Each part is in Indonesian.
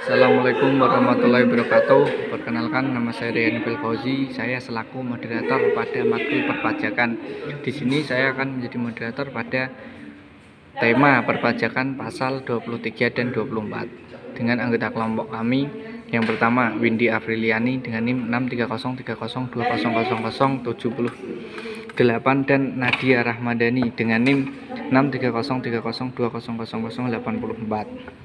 Assalamualaikum warahmatullahi wabarakatuh. Perkenalkan, nama saya Rian Fauzi. Saya selaku moderator pada matkul perpajakan. Di sini saya akan menjadi moderator pada tema perpajakan pasal 23 dan 24 dengan anggota kelompok kami. Yang pertama, Windy Afriliani dengan NIM 630302078 dan Nadia Rahmadani dengan NIM 63030200084.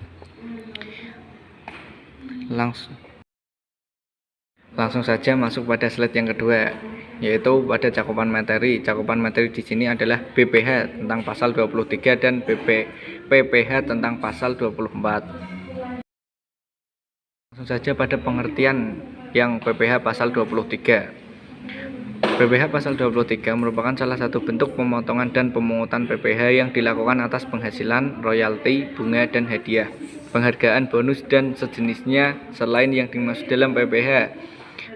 Langsung saja masuk pada slide yang kedua, yaitu pada cakupan materi. Cakupan materi di sini adalah BPH tentang pasal 23 dan PPH tentang pasal 24. Langsung saja pada pengertian yang PPH pasal 23. PPH pasal 23 merupakan salah satu bentuk pemotongan dan pemungutan PPH yang dilakukan atas penghasilan, royalti, bunga, dan hadiah, penghargaan, bonus, dan sejenisnya selain yang dimaksud dalam PPH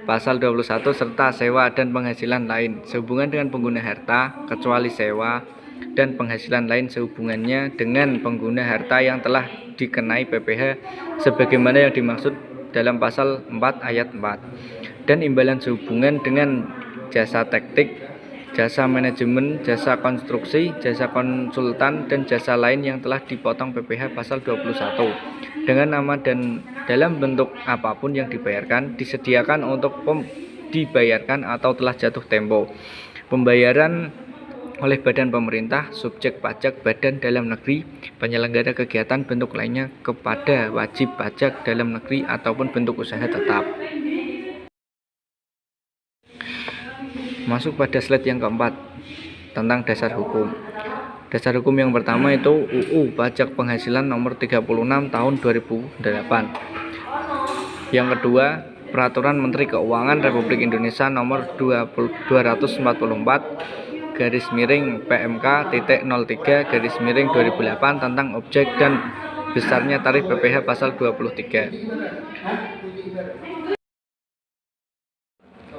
pasal 21 serta sewa dan penghasilan lain sehubungan dengan pengguna harta, kecuali sewa dan penghasilan lain sehubungannya dengan pengguna harta yang telah dikenai PPH sebagaimana yang dimaksud dalam pasal 4 ayat 4, dan imbalan sehubungan dengan jasa teknik, jasa manajemen, jasa konstruksi, jasa konsultan, dan jasa lain yang telah dipotong PPH pasal 21 dengan nama dan dalam bentuk apapun yang dibayarkan, disediakan untuk dibayarkan atau telah jatuh tempo. Pembayaran oleh badan pemerintah, subjek pajak, badan dalam negeri, penyelenggara kegiatan, bentuk lainnya kepada wajib pajak dalam negeri ataupun bentuk usaha tetap. Masuk pada slide yang keempat tentang dasar hukum. Dasar hukum yang pertama itu UU Pajak Penghasilan nomor 36 tahun 2008. Yang kedua, Peraturan Menteri Keuangan Republik Indonesia nomor 244/PMK-03/2008 tentang objek dan besarnya tarif PPH pasal 23.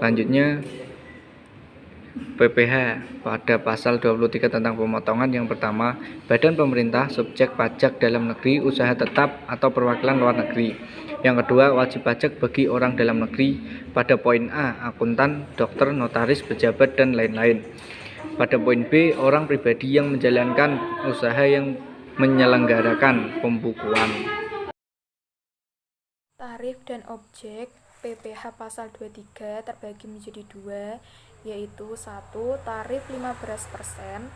Lanjutnya, PPH pada pasal 23 tentang pemotongan. Yang pertama, badan pemerintah, subjek pajak dalam negeri, usaha tetap atau perwakilan luar negeri. Yang kedua, wajib pajak bagi orang dalam negeri. Pada poin A, akuntan, dokter, notaris, pejabat, dan lain-lain. Pada poin B, orang pribadi yang menjalankan usaha yang menyelenggarakan pembukuan. Tarif dan objek PPH pasal 23 terbagi menjadi dua, yaitu 1. Tarif 15%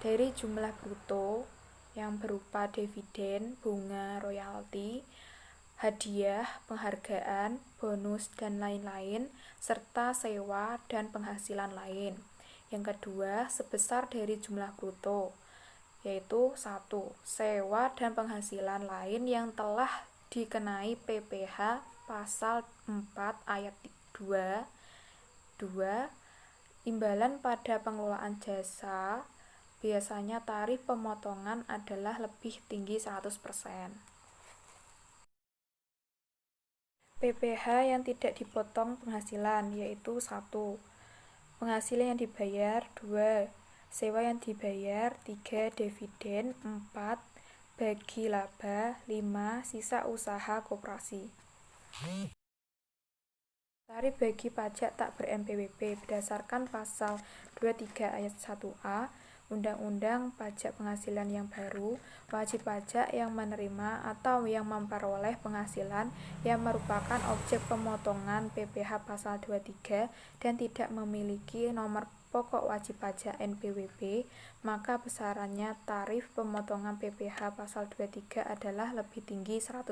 dari jumlah bruto yang berupa dividen, bunga, royalti, hadiah, penghargaan, bonus, dan lain-lain, serta sewa dan penghasilan lain. Yang kedua, sebesar dari jumlah bruto, yaitu 1. Sewa dan penghasilan lain yang telah dikenai PPH pasal 4 ayat 2. 2. Imbalan pada pengelolaan jasa, biasanya tarif pemotongan adalah lebih tinggi 100%. PPH yang tidak dipotong penghasilan, yaitu 1. Penghasilan yang dibayar, 2. Sewa yang dibayar, 3. Dividen, 4. Bagi laba, 5. Sisa usaha koperasi. Tarif bagi pajak tak ber-NPWP berdasarkan pasal 23 ayat 1A Undang-Undang Pajak Penghasilan yang baru, wajib pajak yang menerima atau yang memperoleh penghasilan yang merupakan objek pemotongan PPH pasal 23 dan tidak memiliki nomor pokok wajib pajak NPWP, maka besarannya tarif pemotongan PPH pasal 23 adalah lebih tinggi 100%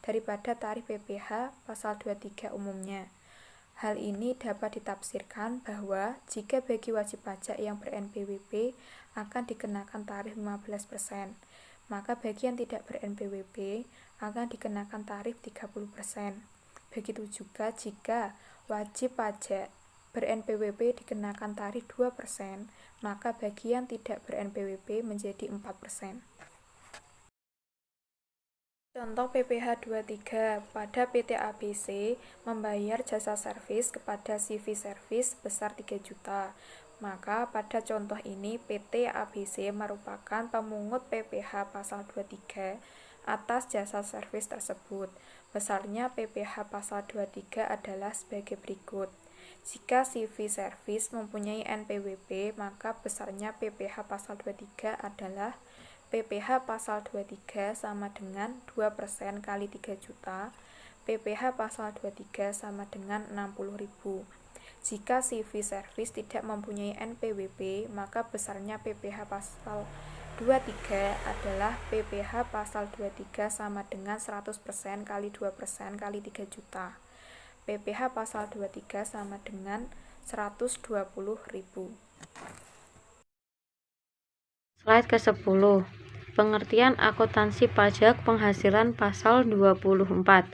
daripada tarif PPH pasal 23 umumnya. Hal ini dapat ditafsirkan bahwa jika bagi wajib pajak yang ber-NPWP akan dikenakan tarif 15%, maka bagi yang tidak ber-NPWP akan dikenakan tarif 30%. Begitu juga jika wajib pajak ber-NPWP dikenakan tarif 2%, maka bagi yang tidak ber-NPWP menjadi 4%. Contoh PPH 23, pada PT ABC membayar jasa servis kepada CV Service sebesar 3 juta. Maka pada contoh ini PT ABC merupakan pemungut PPH pasal 23, atas jasa servis tersebut. Besarnya PPh pasal 23 adalah sebagai berikut. Jika CV Service mempunyai NPWP, maka besarnya PPh pasal 23 adalah PPh pasal 23 sama dengan 2% kali 3 juta, PPh pasal 23 sama dengan 60.000. Jika CV Service tidak mempunyai NPWP, maka besarnya PPh pasal 23 adalah PPh pasal 23 sama dengan 100% kali 2% kali 3 juta. PPh pasal 23 sama dengan 120.000. Slide ke-10. Pengertian akuntansi pajak penghasilan pasal 24.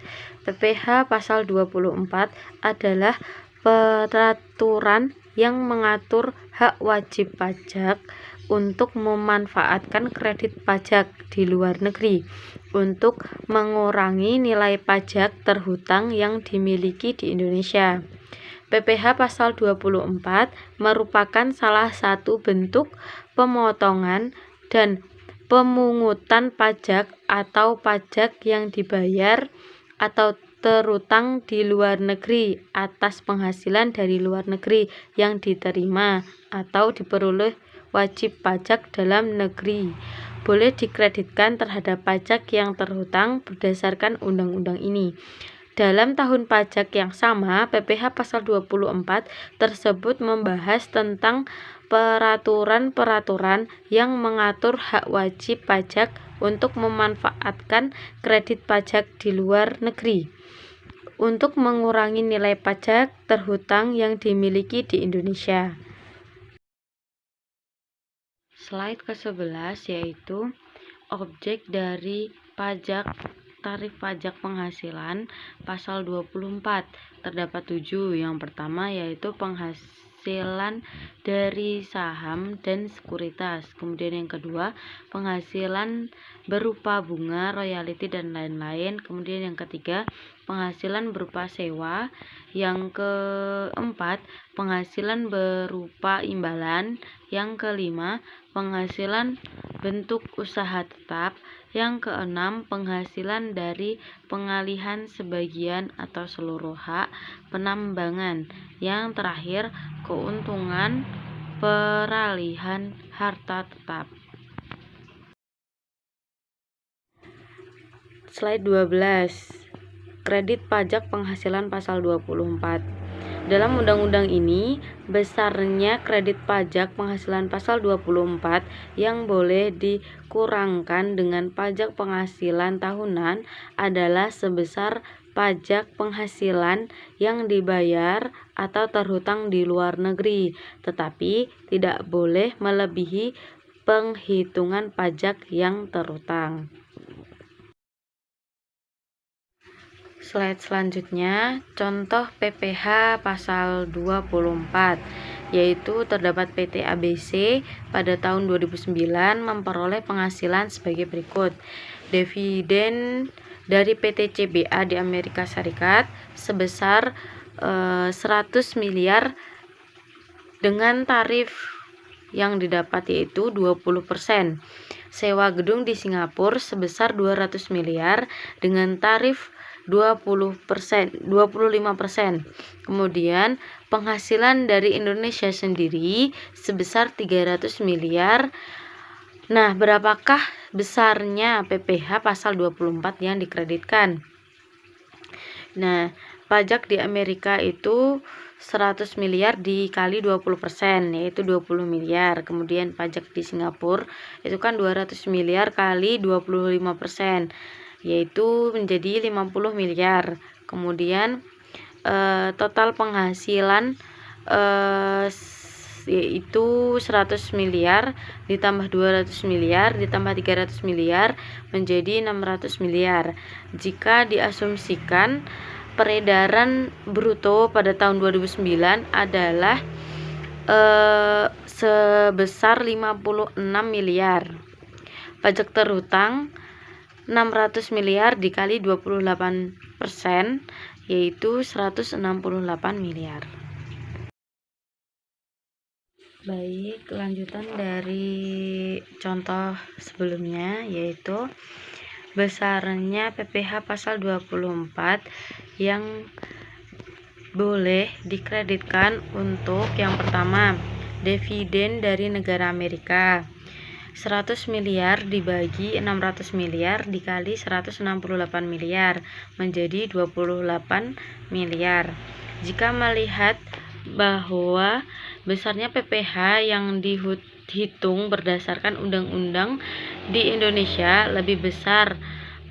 PPh pasal 24 adalah peraturan yang mengatur hak wajib pajak untuk memanfaatkan kredit pajak di luar negeri untuk mengurangi nilai pajak terhutang yang dimiliki di Indonesia. PPh pasal 24 merupakan salah satu bentuk pemotongan dan pemungutan pajak atau pajak yang dibayar atau terutang di luar negeri atas penghasilan dari luar negeri yang diterima atau diperoleh wajib pajak dalam negeri. Boleh dikreditkan terhadap pajak yang terhutang berdasarkan undang-undang ini. Dalam tahun pajak yang sama, PPh pasal 24 tersebut membahas tentang peraturan-peraturan yang mengatur hak wajib pajak untuk memanfaatkan kredit pajak di luar negeri untuk mengurangi nilai pajak terhutang yang dimiliki di Indonesia. Slide ke-11 yaitu objek dari pajak tarif pajak penghasilan pasal 24. Terdapat 7. Yang pertama yaitu penghasilan dari saham dan sekuritas. Kemudian yang kedua, penghasilan berupa bunga, royalti dan lain-lain. Kemudian yang ketiga, penghasilan berupa sewa. Yang keempat, penghasilan berupa imbalan. Yang kelima, penghasilan bentuk usaha tetap. Yang keenam, penghasilan dari pengalihan sebagian atau seluruh hak penambangan. Yang terakhir, keuntungan peralihan harta tetap. Slide 12. Kredit pajak penghasilan pasal 24. Dalam undang-undang ini, besarnya kredit pajak penghasilan pasal 24 yang boleh dikurangkan dengan pajak penghasilan tahunan adalah sebesar pajak penghasilan yang dibayar atau terhutang di luar negeri, tetapi tidak boleh melebihi penghitungan pajak yang terhutang. Slide selanjutnya, contoh PPh pasal 24, yaitu terdapat PT ABC pada tahun 2009 memperoleh penghasilan sebagai berikut. Dividen dari PT CBA di Amerika Serikat sebesar 100 miliar dengan tarif yang didapat yaitu 20%. Sewa gedung di Singapura sebesar 200 miliar dengan tarif 25%. Kemudian penghasilan dari Indonesia sendiri sebesar 300 miliar. Nah, berapakah besarnya PPh pasal 24 yang dikreditkan? Nah, pajak di Amerika itu 100 miliar dikali 20%, yaitu 20 miliar. Kemudian pajak di Singapura itu kan 200 miliar kali 25%, yaitu menjadi 50 miliar. Kemudian total penghasilan yaitu 100 miliar ditambah 200 miliar ditambah 300 miliar menjadi 600 miliar. Jika diasumsikan peredaran bruto pada tahun 2009 adalah sebesar 56 miliar. Pajak terhutang 600 miliar dikali 28%, yaitu 168 miliar. Baik, lanjutan dari contoh sebelumnya, yaitu besarnya PPh pasal 24 yang boleh dikreditkan untuk yang pertama, dividen dari negara Amerika. 100 miliar dibagi 600 miliar dikali 168 miliar menjadi 28 miliar. Jika melihat bahwa besarnya PPh yang dihitung berdasarkan undang-undang di Indonesia lebih besar,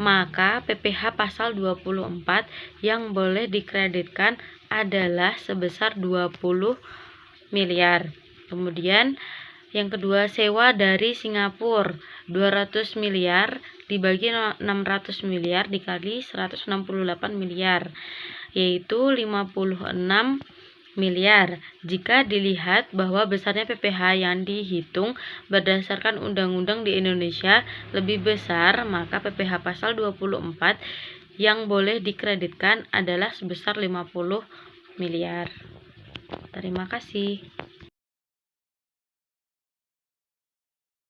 maka PPh pasal 24 yang boleh dikreditkan adalah sebesar 20 miliar. Kemudian yang kedua, sewa dari Singapura 200 miliar dibagi 600 miliar dikali 168 miliar, yaitu 56 miliar. Jika dilihat bahwa besarnya PPh yang dihitung berdasarkan undang-undang di Indonesia lebih besar, maka PPh pasal 24 yang boleh dikreditkan adalah sebesar 50 miliar. Terima kasih.